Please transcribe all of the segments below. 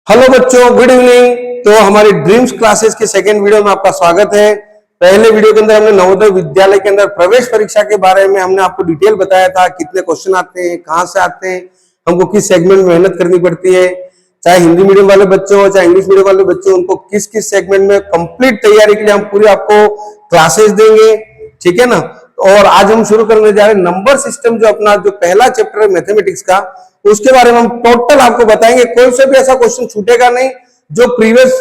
Hello बच्चों, good evening. तो हमारी ड्रीम्स क्लासेस के सेकेंड वीडियो में आपका स्वागत है। पहले वीडियो के अंदर हमने नवोदय विद्यालय के अंदर प्रवेश परीक्षा के बारे में हमने आपको डिटेल बताया था, कितने क्वेश्चन आते हैं, कहां से आते हैं, हमको किस सेगमेंट में मेहनत करनी पड़ती है, चाहे हिंदी मीडियम वाले बच्चे हो चाहे इंग्लिश मीडियम वाले बच्चे हो, उनको किस किस सेगमेंट में कंप्लीट तैयारी के लिए हम पूरी आपको क्लासेस देंगे। ठीक है ना। और आज हम शुरू करने जा रहे हैं नंबर सिस्टम, जो अपना जो पहला चैप्टर है मैथमेटिक्स का, उसके बारे में हम टोटल आपको बताएंगे। कोई से भी ऐसा क्वेश्चन छूटेगा नहीं जो प्रीवियस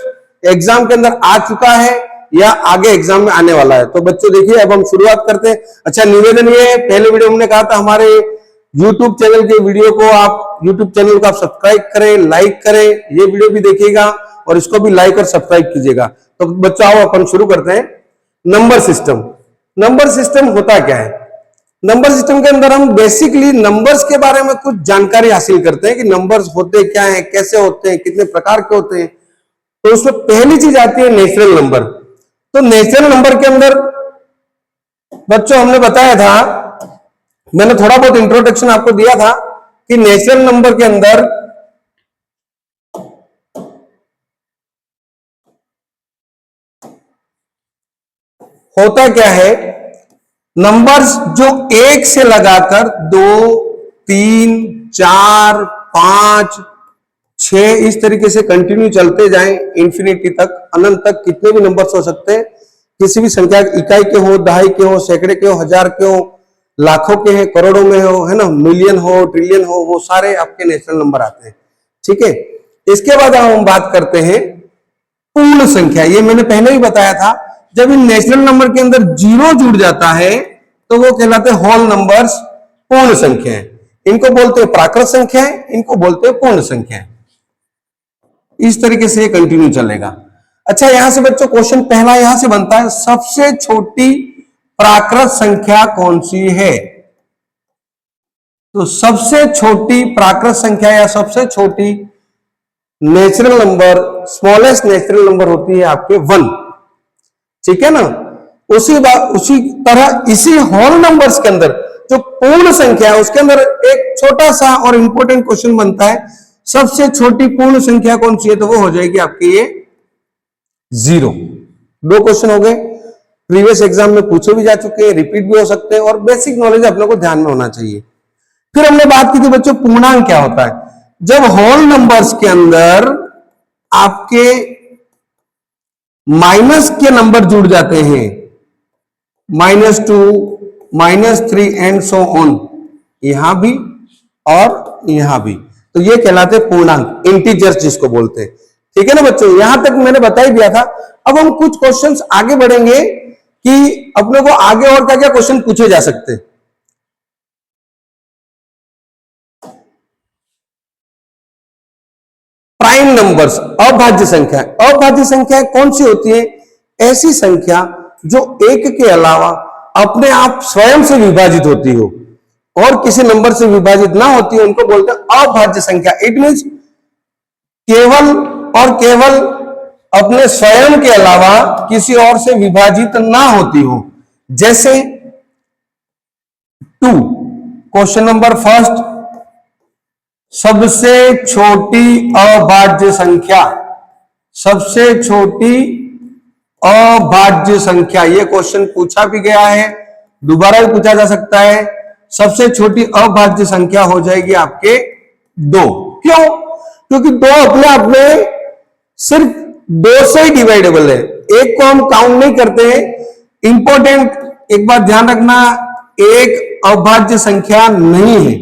एग्जाम के अंदर आ चुका है या आगे एग्जाम में आने वाला है। तो बच्चों देखिए, अब हम शुरुआत करते हैं। अच्छा, निवेदन ये है, पहले वीडियो हमने कहा था हमारे YouTube चैनल के वीडियो को आप YouTube चैनल को आप सब्सक्राइब करें, लाइक करें, ये वीडियो भी देखिएगा और इसको भी लाइक और सब्सक्राइब कीजिएगा। तो बच्चों आओ अपन शुरू करते हैं। Number system. नंबर सिस्टम होता क्या है? नंबर सिस्टम के अंदर हम बेसिकली नंबर्स के बारे में कुछ जानकारी हासिल करते हैं कि नंबर्स होते क्या हैं, कैसे होते हैं, कितने प्रकार के होते हैं। तो उसमें पहली चीज आती है नेचुरल नंबर। तो नेचुरल नंबर के अंदर बच्चों हमने बताया था, मैंने थोड़ा बहुत इंट्रोडक्शन आपको दिया था कि नेचुरल नंबर के अंदर होता क्या है, नंबर्स जो एक से लगाकर 2, 3, 4, 5, 6 इस तरीके से कंटिन्यू चलते जाएं इंफिनिटी तक, अनंत तक, कितने भी नंबर्स हो सकते हैं, किसी भी संख्या, इकाई के हो, दहाई के हो, सैकड़े के हो, हजार के हो, लाखों के हैं, करोड़ों में हो, है ना, मिलियन हो, ट्रिलियन हो, वो सारे आपके नेचुरल नंबर आते हैं। ठीक है। इसके बाद हम बात करते हैं पूर्ण संख्या। ये मैंने पहले ही बताया था, जब इन नेचुरल नंबर के अंदर जीरो जुड़ जाता है तो वो कहलाते हैं होल नंबर्स, पूर्ण संख्याएं। इनको बोलते हैं प्राकृत संख्याएं, इनको बोलते हैं पूर्ण संख्याएं। इस तरीके से ये कंटिन्यू चलेगा। अच्छा, यहां से बच्चों क्वेश्चन पहला यहां से बनता है, सबसे छोटी प्राकृत संख्या कौन सी है? तो सबसे छोटी प्राकृत संख्या या सबसे छोटी natural number, smallest natural number होती है आपके 1। ठीक है ना। उसी तरह इसी होल नंबर्स के अंदर जो पूर्ण संख्या है उसके अंदर एक छोटा सा और इंपॉर्टेंट क्वेश्चन बनता है, सबसे छोटी पूर्ण संख्या कौन सी है? तो वो हो जाएगी आपकी ये 0। 2 क्वेश्चन हो गए, प्रीवियस एग्जाम में पूछे भी जा चुके हैं, रिपीट भी हो सकते हैं, और बेसिक नॉलेज अपने को ध्यान में होना चाहिए। फिर हमने बात की थी बच्चों पूर्णांक क्या होता है। जब होल नंबर्स के अंदर आपके माइनस के नंबर जुड़ जाते हैं, -2, -3 एंड सो ऑन, यहां भी और यहां भी, तो ये कहलाते पूर्णांक, इंटीजर्स जिसको बोलते हैं। ठीक है ना बच्चों, यहां तक मैंने बता ही दिया था। अब हम कुछ क्वेश्चंस आगे बढ़ेंगे कि अपने को आगे और क्या क्या क्वेश्चन पूछे जा सकते हैं। प्राइम नंबर्स, अभाज्य संख्या। अभाज्य संख्या कौन सी होती है? ऐसी संख्या जो एक के अलावा अपने आप स्वयं से विभाजित होती हो और किसी नंबर से विभाजित ना होती हो, उनको बोलते हैं अभाज्य संख्या। इट मींस केवल और केवल अपने स्वयं के अलावा किसी और से विभाजित ना होती हो। जैसे 2, क्वेश्चन नंबर फर्स्ट, सबसे छोटी अभाज्य संख्या। सबसे छोटी अभाज्य संख्या, यह क्वेश्चन पूछा भी गया है, दोबारा भी पूछा जा सकता है। सबसे छोटी अभाज्य संख्या हो जाएगी आपके 2। क्यों? क्योंकि 2 अपने आप में सिर्फ 2 से ही डिवाइडेबल है, एक को हम काउंट नहीं करते हैं। इंपॉर्टेंट एक बात ध्यान रखना, एक अभाज्य संख्या नहीं है।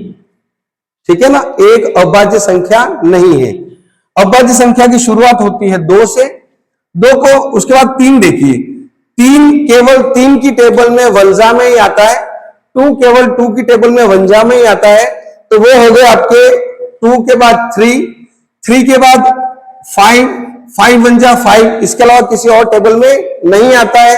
ठीक है ना, एक अभाज्य संख्या नहीं है। अभाज्य संख्या की शुरुआत होती है 2 से। 2 को उसके बाद 3 देखिए, 3 केवल 3 की टेबल में वंजा में ही आता है, 2 केवल 2 की टेबल में वंजा में ही आता है। तो वो हो गए आपके 2 के बाद 3, 3 के बाद 5, 5 वंजा 5, इसके अलावा किसी और टेबल में नहीं आता है।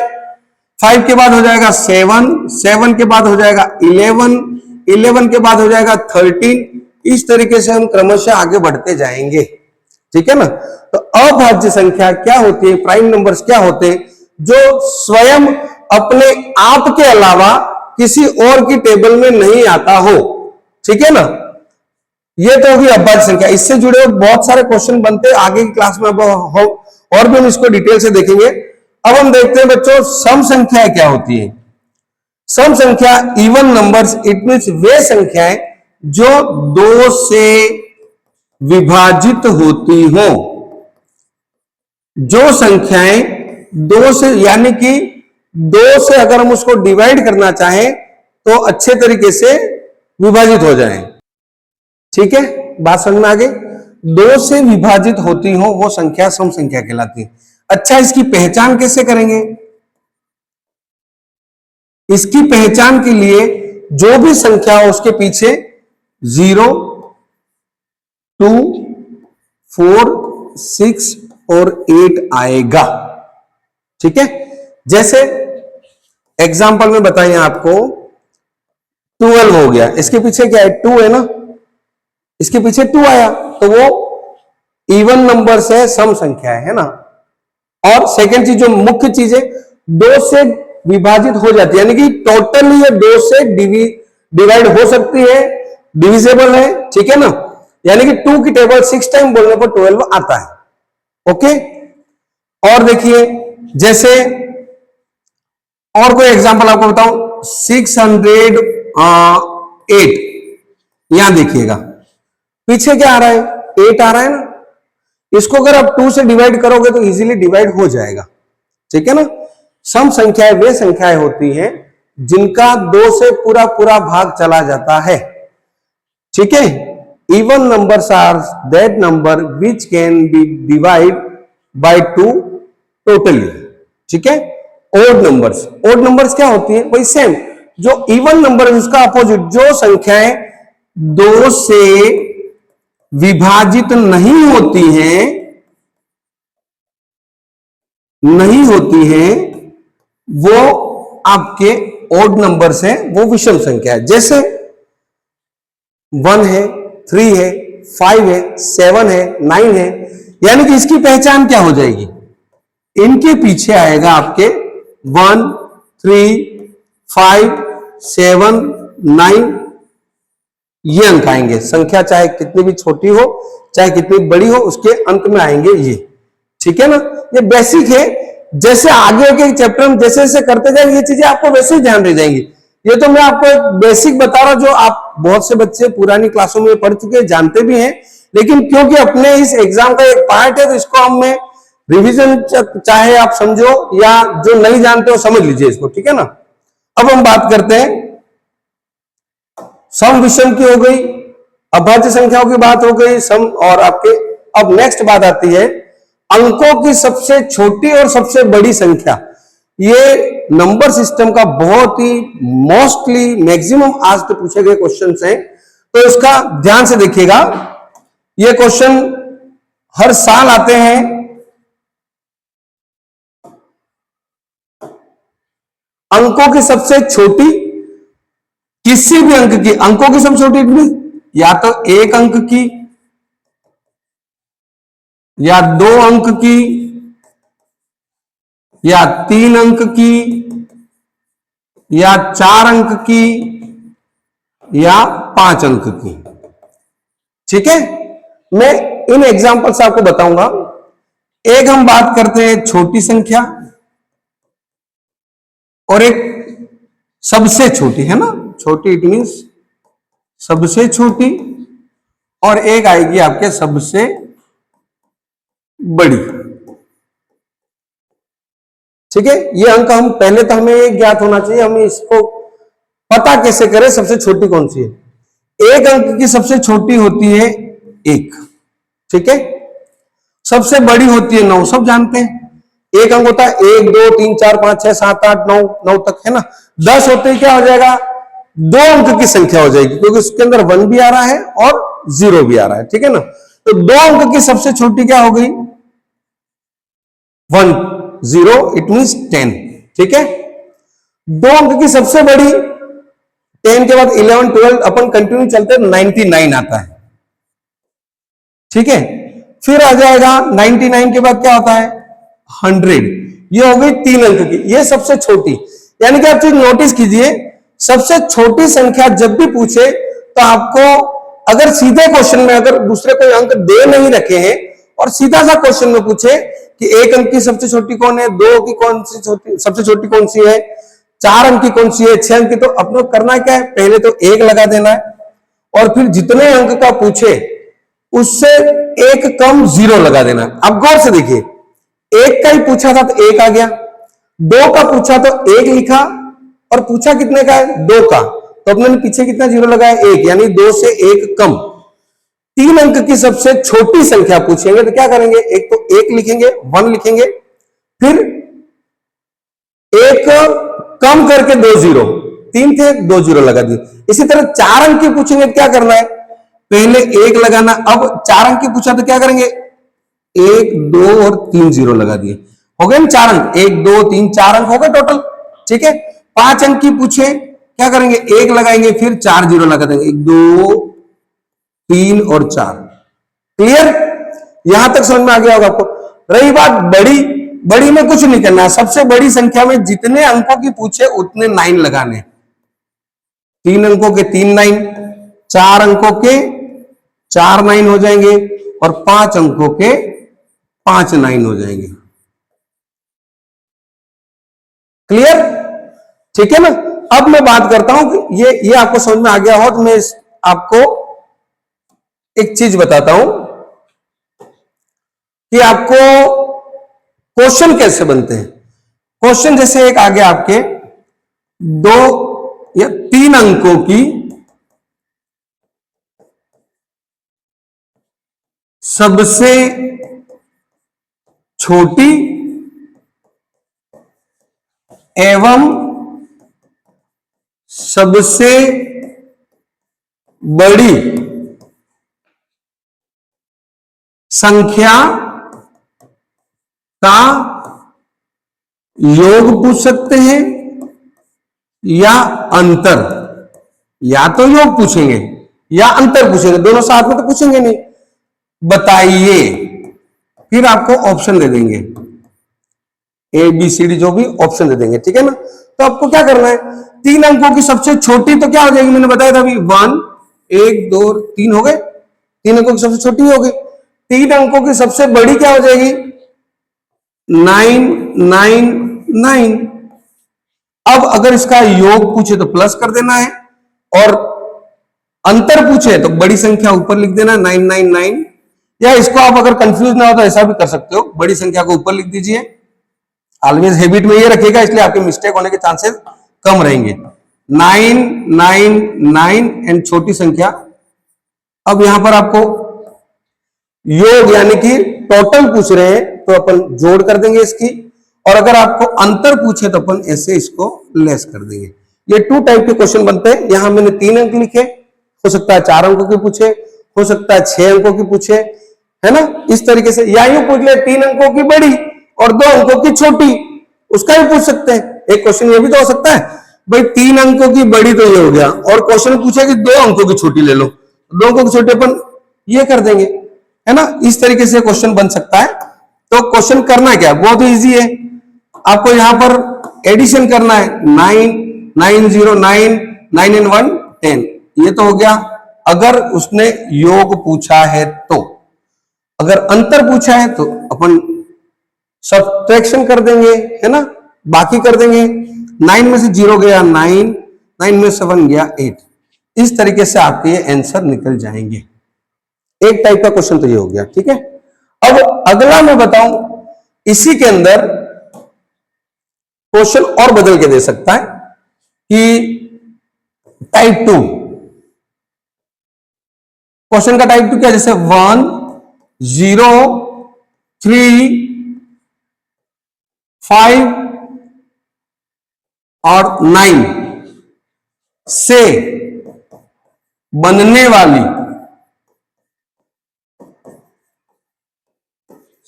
5 के बाद हो जाएगा 7, 7 के बाद हो जाएगा 11, 11 के बाद हो जाएगा 13। इस तरीके से हम क्रमशः आगे बढ़ते जाएंगे। ठीक है ना। तो अभाज्य संख्या क्या होती है, प्राइम नंबर्स क्या होते हैं? जो स्वयं अपने आप के अलावा किसी और की टेबल में नहीं आता हो। ठीक है ना। ये तो होगी अभाज्य संख्या। इससे जुड़े हुए बहुत सारे क्वेश्चन बनते हैं, आगे की क्लास में और भी हम इसको डिटेल से देखेंगे। अब हम देखते हैं बच्चों सम संख्याएं क्या होती है। सम संख्या इवन नंबर्स, इट मींस वे संख्याएं जो 2 से विभाजित होती हो। जो संख्याएं 2 से, यानी कि 2 से अगर हम उसको डिवाइड करना चाहें तो अच्छे तरीके से विभाजित हो जाए। ठीक है, बात समझ में आ गई। 2 से विभाजित होती हो वो संख्या सम संख्या कहलाती है। अच्छा, इसकी पहचान कैसे करेंगे? इसकी पहचान के लिए जो भी संख्या हो उसके पीछे 0, 2, 4, 6 और 8 आएगा। ठीक है, जैसे एग्जांपल में बताइए आपको 12 हो गया, इसके पीछे क्या है? 2 है ना, इसके पीछे 2 आया तो वो इवन नंबर से सम संख्या है ना। और सेकंड चीज जो मुख्य चीज है, 2 से विभाजित हो जाती है, यानी कि टोटली ये 2 से डिवाइड हो सकती है, डिविजिबल है। ठीक है ना, यानी कि 2 की टेबल 6 टाइम बोलने पर 12 आता है। ओके, और देखिए जैसे और कोई एग्जांपल आपको बताऊं, 608, यहां देखिएगा पीछे क्या आ रहा है? 8 आ रहा है ना। इसको अगर आप 2 से डिवाइड करोगे तो इजीली डिवाइड हो जाएगा। ठीक है ना। सम संख्याएं वे संख्याएं होती हैं जिनका 2 से पूरा पूरा भाग चला जाता है। ठीक है, even numbers are that number which can be divide by 2 totally. ठीक है, ओड नंबर्स क्या होती है? वही सेम जो इवन नंबर है उसका अपोजिट, जो संख्याएं 2 से विभाजित नहीं होती हैं वो आपके ओड नंबर से, वो विषम संख्या है। जैसे 1 है, 3 है, 5 है, 7 है, 9 है, यानी कि इसकी पहचान क्या हो जाएगी? इनके पीछे आएगा आपके 1, 3, 5, 7, 9, ये अंक आएंगे। संख्या चाहे कितनी भी छोटी हो चाहे कितनी बड़ी हो, उसके अंत में आएंगे ये। ठीक है ना, ये बेसिक है। जैसे आगे के चैप्टर में जैसे जैसे करते जाएंगे ये चीजें आपको वैसे ही ध्यान रह जाएंगी। ये तो मैं आपको एक बेसिक बता रहा हूं जो आप बहुत से बच्चे पुरानी क्लासों में पढ़ चुके हैं, जानते भी हैं, लेकिन क्योंकि अपने इस एग्जाम का एक पार्ट है तो इसको हम में रिविजन चाहे आप समझो या जो नहीं जानते हो समझ लीजिए इसको। ठीक है ना। अब हम बात करते हैं सम विषम की हो गई, अभाज्य संख्याओं की बात हो गई, सम और आपके। अब नेक्स्ट बात आती है अंकों की सबसे छोटी और सबसे बड़ी संख्या। ये नंबर सिस्टम का बहुत ही मोस्टली मैक्सिमम आज तक पूछे गए क्वेश्चंस हैं, तो इसका ध्यान से देखिएगा। ये क्वेश्चन हर साल आते हैं। अंकों की सबसे छोटी, किसी भी अंक की, अंकों की सबसे छोटी या तो 1 अंक की या 2 अंक की या 3 अंक की या 4 अंक की या 5 अंक की। ठीक है, मैं इन एग्जांपल से आपको बताऊंगा। एक हम बात करते हैं छोटी संख्या और एक सबसे छोटी, है ना। छोटी इट मीन्स सबसे छोटी, और एक आएगी आपके सबसे बड़ी। ठीक है, ये अंक हम पहले तो हमें ये ज्ञात होना चाहिए, हमें इसको पता कैसे करें सबसे छोटी कौन सी है। 1 अंक की सबसे छोटी होती है 1। ठीक है, सबसे बड़ी होती है 9, सब जानते हैं। 1 अंक होता है 1, 2, 3, 4, 5, 6, 7, 8, 9 तक, है ना। 10 होते ही क्या हो जाएगा? 2 अंक की संख्या हो जाएगी, क्योंकि उसके अंदर 1 भी आ रहा है और 0 भी आ रहा है। ठीक है ना, तो 2 अंक की सबसे छोटी क्या हो गई? 1, 0 इट मींस 10। ठीक है, 2 अंक की सबसे बड़ी 10 के बाद 11, 12 अपन कंटिन्यू चलते 99 आता है। ठीक है, फिर आ जाएगा 99 के बाद क्या होता है? 100। ये हो गई 3 अंक की, ये सबसे छोटी। यानी कि आप चीज नोटिस कीजिए, सबसे छोटी संख्या जब भी पूछे तो आपको अगर सीधे क्वेश्चन में अगर दूसरे कोई अंक दे नहीं रखे हैं और सीधा सा क्वेश्चन में पूछे कि 1 अंक की सबसे छोटी कौन है, 2 की कौन सी छोटी सबसे छोटी कौन सी है, 4 अंक की कौन सी है, 6 अंक की, तो अपने करना क्या है, पहले तो 1 लगा देना है और फिर जितने अंक का पूछे उससे एक कम 0 लगा देना। अब गौर से देखिए, 1 का ही पूछा था तो 1 आ गया, 2 का पूछा तो 1 लिखा और पूछा कितने का है, 2 का, तो अपने पीछे कितना 0 लगाया, 1, यानी 2 से 1 कम। 3 अंक की सबसे छोटी संख्या पूछेंगे तो क्या करेंगे, एक तो 1 लिखेंगे, 1 लिखेंगे, फिर 1 कम करके 2 0, 3 थे 2 0 लगा दिए। इसी तरह 4 अंक की पूछेंगे तो क्या करना है, पहले 1 लगाना, अब 4 अंक की पूछा तो क्या करेंगे, 1 2 और 3 0 लगा दिए, हो गए ना 4 अंक, 1 2 3 4 अंक हो गए टोटल, ठीक है। 5 अंक की पूछे क्या करेंगे, 1 लगाएंगे फिर 4 0 लगा देंगे, 1 2 3 और 4। क्लियर, यहां तक समझ में आ गया होगा आपको। रही बात बड़ी, बड़ी में कुछ नहीं करना है, सबसे बड़ी संख्या में जितने अंकों की पूछे उतने 9 लगाने, 3 अंकों के 3 9, 4 अंकों के 4 9 हो जाएंगे और 5 अंकों के 5 9 हो जाएंगे। क्लियर, ठीक है ना। अब मैं बात करता हूं कि ये आपको समझ में आ गया हो तो मैं आपको एक चीज बताता हूं कि आपको क्वेश्चन कैसे बनते हैं। क्वेश्चन जैसे एक आ गया आपके 2 या 3 अंकों की सबसे छोटी एवं सबसे बड़ी संख्या का योग पूछ सकते हैं या अंतर, या तो योग पूछेंगे या अंतर पूछेंगे, दोनों साथ में तो पूछेंगे नहीं। बताइए, फिर आपको ऑप्शन दे देंगे, ए बी सी डी जो भी ऑप्शन दे देंगे, ठीक है ना। तो आपको क्या करना है, 3 अंकों की सबसे छोटी तो क्या हो जाएगी, मैंने बताया था अभी 1 1 2 3 हो गए, 3 अंकों की सबसे छोटी हो गई। 3 अंकों की सबसे बड़ी क्या हो जाएगी, 9 9 9। अब अगर इसका योग पूछे तो प्लस कर देना है और अंतर पूछे तो बड़ी संख्या ऊपर लिख देना 999, या इसको आप अगर कंफ्यूज ना हो तो ऐसा भी कर सकते हो, बड़ी संख्या को ऊपर लिख दीजिए। ऑलवेज हैबिट में ये रखिएगा, इसलिए आपके मिस्टेक होने के चांसेस कम रहेंगे। 999 एंड छोटी संख्या। अब यहां पर आपको योग यानी कि टोटल पूछ रहे हैं तो अपन जोड़ कर देंगे इसकी, और अगर आपको अंतर पूछे तो अपन ऐसे इसको लेस कर देंगे। ये 2 टाइप के क्वेश्चन बनते हैं। यहां मैंने 3 अंक लिखे, हो सकता है 4 अंकों के पूछे, हो सकता है 6 अंकों की पूछे, है ना, इस तरीके से। या यूं पूछ ले 3 अंकों की बड़ी और 2 अंकों की छोटी, उसका भी पूछ सकते हैं। एक क्वेश्चन ये भी तो हो सकता है, भाई 3 अंकों की बड़ी तो ये हो गया और क्वेश्चन पूछे कि 2 अंकों की छोटी ले लो, 2 अंकों की छोटी अपन ये कर देंगे, है ना। इस तरीके से क्वेश्चन बन सकता है। तो क्वेश्चन करना क्या है, बहुत इजी है। आपको यहां पर एडिशन करना है, 9 9 0 9 9 and 1 10, ये तो हो गया अगर उसने योग पूछा है तो। अगर अंतर पूछा है तो अपन सब्ट्रैक्शन कर देंगे, है ना, बाकी कर देंगे। 9 में से 0 गया 9, 9 में 7 गया 8। इस तरीके से आपके ये आंसर निकल जाएंगे। एक टाइप का क्वेश्चन तो ये हो गया, ठीक है। अब अगला मैं बताऊं, इसी के अंदर क्वेश्चन और बदल के दे सकता है कि टाइप 2 क्वेश्चन का टाइप 2 क्या, जैसे 1 0 3 5 और 9 से बनने वाली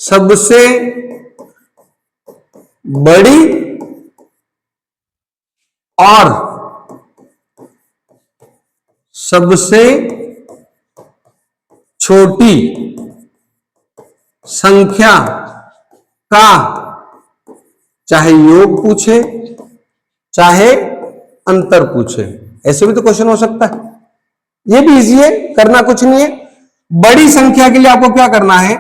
सबसे बड़ी और सबसे छोटी संख्या का चाहे योग पूछे चाहे अंतर पूछे, ऐसे भी तो क्वेश्चन हो सकता है। ये भी इजी है, करना कुछ नहीं है। बड़ी संख्या के लिए आपको क्या करना है,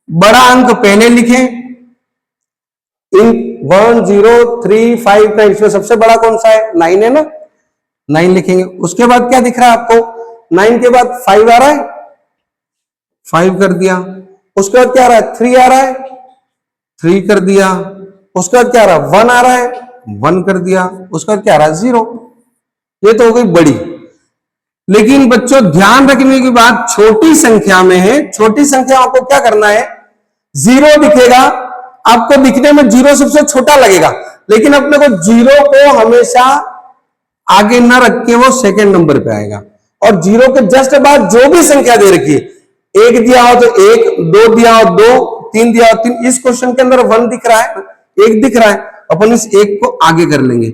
बड़ा अंक पहले लिखें। इन 1 0 3 5 9 इसमें सबसे बड़ा कौन सा है, 9 है ना, 9 लिखेंगे। उसके बाद क्या दिख रहा है आपको, 9 के बाद 5 आ रहा है, 5 कर दिया। उसके बाद क्या आ रहा है, 3 आ रहा है, 3 कर दिया। उसके बाद क्या आ रहा है, 1 आ रहा है, 1 कर दिया। उसके बाद क्या आ रहा है, 0। ये तो हो गई बड़ी। लेकिन बच्चों ध्यान रखने की बात छोटी संख्या में है। छोटी संख्या आपको क्या करना है, 0 दिखेगा, आपको दिखने में 0 सबसे छोटा लगेगा, लेकिन अपने को 0 को हमेशा आगे न रख के वो सेकंड नंबर पे आएगा। और 0 के जस्ट बाद जो भी संख्या दे रखी है, 1 दिया हो तो 1, 2 दिया हो 2, 3 दिया हो 3। इस क्वेश्चन के अंदर 1 दिख रहा है, 1 दिख रहा है, अपन इस 1 को आगे कर लेंगे।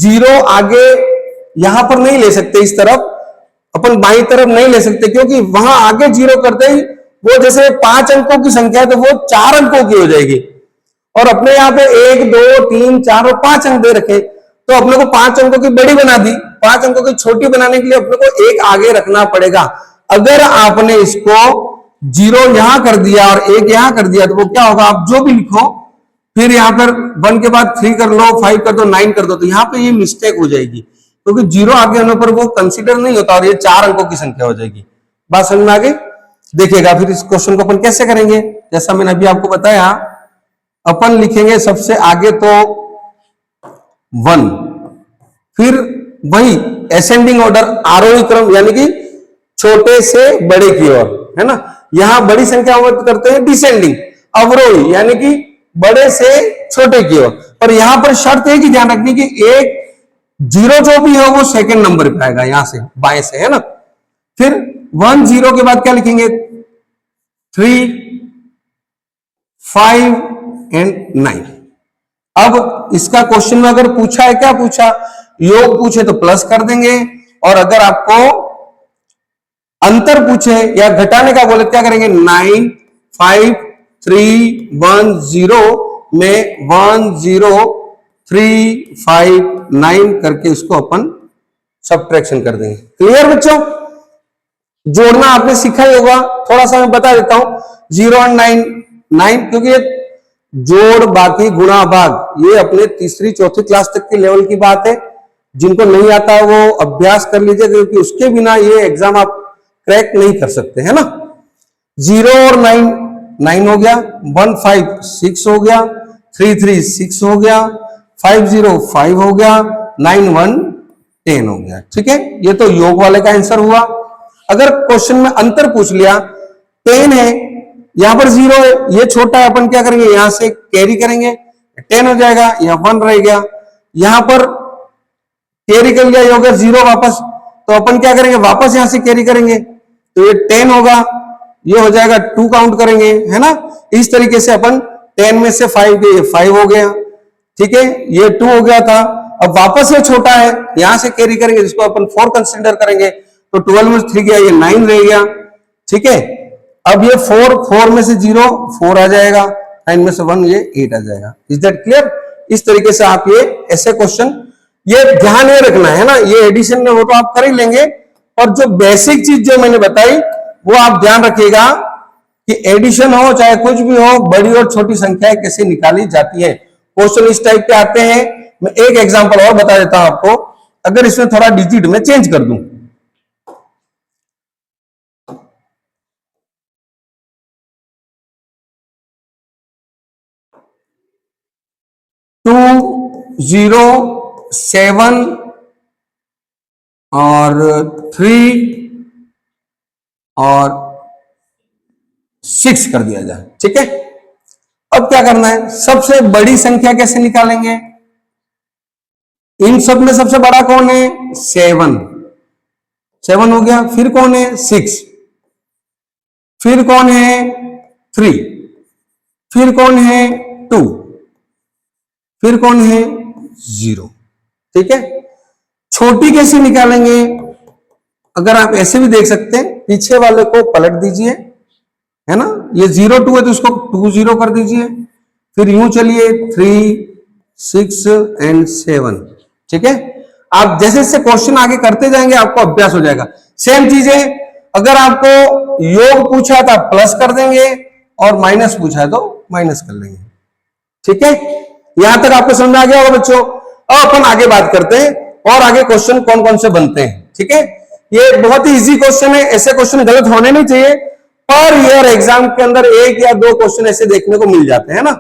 0 आगे यहां पर नहीं ले सकते, इस तरफ अपन बाई तरफ नहीं ले सकते, क्योंकि वहां आगे 0 करते ही वो जैसे 5 अंकों की संख्या है तो वो 4 अंकों की हो जाएगी। और अपने यहाँ पे 1 2 3 4 और 5 अंक दे रखे, तो अपने को 5 अंकों की बड़ी बना दी, 5 अंकों की छोटी बनाने के लिए अपने को 1 आगे रखना पड़ेगा। अगर आपने इसको 0 यहां कर दिया और 1 यहां कर दिया तो वो क्या होगा, आप जो भी लिखो फिर यहां पर 1 के बाद 3 कर लो, 5 कर दो, 9 कर दो, तो यहां पे ये मिस्टेक हो जाएगी, क्योंकि 0 आगे होने पर वो कंसीडर नहीं होता और ये 4 अंकों की संख्या हो जाएगी। बात समझ में आ गई? देखिएगा फिर इस क्वेश्चन को अपन कैसे करेंगे। जैसा मैंने अभी आपको बताया, अपन लिखेंगे सबसे आगे तो 1, फिर वही असेंडिंग ऑर्डर, आरोही क्रम, यानी कि छोटे से बड़े की ओर, है ना। यहां बड़ी संख्या करते हैं डिसेंडिंग, अवरोही, यानी कि बड़े से छोटे की ओर। पर यहां पर शर्त है कि ध्यान रखनी कि एक 0 जो भी हो वो सेकंड नंबर पे आएगा, यहां से बाएं से, है ना। फिर 1 0 के बाद क्या लिखेंगे, 3 5 एंड 9। अब इसका क्वेश्चन में अगर पूछा है, क्या पूछा, योग पूछे तो प्लस कर देंगे, और अगर आपको अंतर पूछे या घटाने का बोले क्या करेंगे, 9 5 3 1 0 में 1 0 3 5 9 करके इसको अपन सब्ट्रैक्शन कर देंगे। क्लियर बच्चों? जोड़ना आपने सीखा ही होगा, थोड़ा सा मैं बता देता हूं। 0 और 9, क्योंकि ये जोड़ बाकी गुणा भाग ये अपने तीसरी चौथी क्लास तक के लेवल की बात है। जिनको नहीं आता वो अभ्यास कर लीजिए, क्योंकि उसके बिना ये एग्जाम आप क्रैक नहीं कर सकते, है ना। 0 और 9, 9 हो गया, 1 5 6 हो गया, 3 3 6 हो गया, 5 0 5 हो गया, 9 1 10 हो गया। ठीक है, ये तो योग वाले का आंसर हुआ। अगर क्वेश्चन में अंतर पूछ लिया, 10 है, यहां पर 0 है, ये छोटा है, अपन क्या करेंगे, यहां से कैरी करेंगे, 10 हो जाएगा, यहां 1 रह गया, यहां पर कैरी कर लिया, ये होगा 0 वापस, तो अपन क्या करेंगे, वापस यहां से कैरी करेंगे, तो ये 10 होगा, ये हो जाएगा 2 काउंट करेंगे, है ना। इस तरीके से अपन 10 में से 5 गए, 5 हो गया, ठीक है, ये 2 हो गया था। अब वापस ये छोटा है, यहां से कैरी करेंगे, जिसको अपन 4 कंसिडर करेंगे, तो 12 में 3 गया, ये 9 रह गया। ठीक है, अब ये 4 में से 0 4 आ जाएगा, 9 में से 1 ये 8 आ जाएगा। Is that clear? इस तरीके से आप ये ऐसे क्वेश्चन ये ध्यान में रखना है ना। ये एडिशन में वो तो आप कर ही लेंगे, और जो बेसिक चीज जो मैंने बताई वो आप ध्यान रखिएगा कि एडिशन हो चाहे कुछ भी हो, बड़ी और छोटी संख्याएं कैसे निकाली जाती है। क्वेश्चन इस टाइप के आते हैं। मैं एक एग्जांपल और बता देता हूं आपको, अगर इसमें थोड़ा डिजिट में चेंज कर दूं, टू 0 7 और 3 और 6 कर दिया जाए। ठीक है, अब क्या करना है, सबसे बड़ी संख्या कैसे निकालेंगे। इन सब में सबसे बड़ा कौन है, 7 हो गया, फिर कौन है 6, फिर कौन है 3, फिर कौन है 2, फिर कौन है 0। ठीक है, छोटी कैसे निकालेंगे, अगर आप ऐसे भी देख सकते हैं, पीछे वाले को पलट दीजिए, है ना, ये 0 2 है तो इसको 2 0 कर दीजिए, फिर यूं चलिए 3 6 एंड 7। ठीक है, आप जैसे जैसे क्वेश्चन आगे करते जाएंगे आपको अभ्यास हो जाएगा। सेम चीज है, अगर आपको योग पूछा तो आप प्लस कर देंगे और माइनस पूछा है तो माइनस कर लेंगे। ठीक है, यहां तक आपको समझ में आ गया होगा बच्चों। अब अपन आगे बात करते हैं और आगे क्वेश्चन कौन कौन से बनते हैं। ठीक है, ये बहुत ही इजी क्वेश्चन है, ऐसे क्वेश्चन गलत होने नहीं चाहिए। पर ईयर एग्जाम के अंदर एक या दो क्वेश्चन ऐसे देखने को मिल जाते हैं ना,